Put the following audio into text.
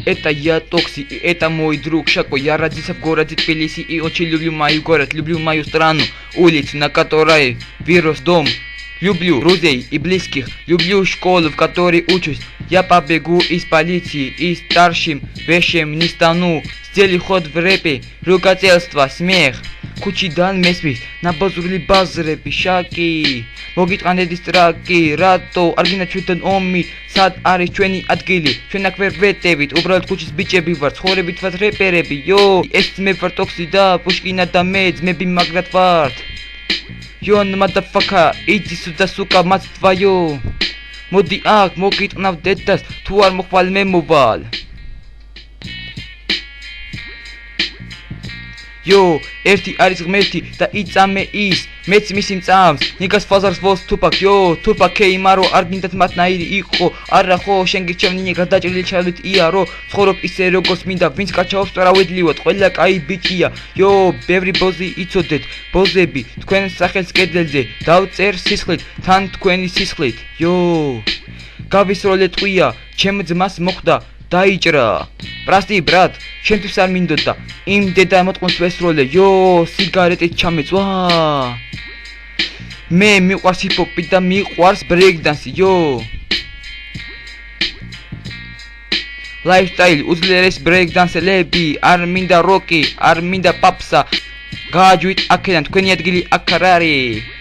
Это я Токси, и это мой друг Шако. Я родился в городе Тбилиси и очень люблю мою город, люблю мою страну, улицу, на которой вырос дом. Люблю друзей и близких, люблю школу, в которой учусь. Я побегу из полиции и старшим вещам не стану. Сделай ход в рэпе, ругательство, смех. Кучидан месвис, набазурли базры, пишаки. მოგიტყანედი სტრაკი, რატო არ გინაჩვენთან ომი, სად არის ჩვენი ადგილი, ჩვენ აქ ვერ ვეტევით, უბრალოდ ქუჩის ბიჭები ვარ, ცხოვრებით ვართ რეპერები, იო, ეს მე ვარ Toxi და Pushkina და მე ძმები მაგრად ვართ. Yo, motherfucker, იძი სუდა სუკა მათ თვაიო. მოდი აქ მოგიტყნავ დედას, თუ არ მოხვალ მე მოვალ. Yo, ერთი არის ღმერთი და იწამე ის, მეც მისი მწამს, ნიგას ფაზარს ვოლს თუპაკ, yo, თუპაკ ქეიმარო, არ გინდათ მათნაირი იყო, არა ხო, შენ გირჩევ ნინი გადაჭრილი ჩავით იარო, ცხოვრობ ისე როგორც მინდა, ვინც გაჩაობს წრავედლიოთ, ყველა კაი ბიჭია, yo, ბევრი ბოზი იცოდეთ, ბოზები, თქვენ სახელს კედელზე, დავწერ სისხლით, თან თქვენი სისხლით, yo, გავისროლე ტყვია, ჩემ ძმას მოხვდა დაიჭრა. Прости, брат, შენთვის არ მინდოდა. იმ დედა მოტყუნს ვესროლე, yo, სიგარეტით ჩამეწვა. მე მიყვარს ჰიპ-ჰოპი და მიყვარს ბრეიქ-დანსი, yo. Lifestyle, უძლიერეს ბრეიქ-დანსელები, არ მინდა როკი, არ მინდა პაპსა. გააჯვით აქედან, თქვენი ადგილი აქ არ არის.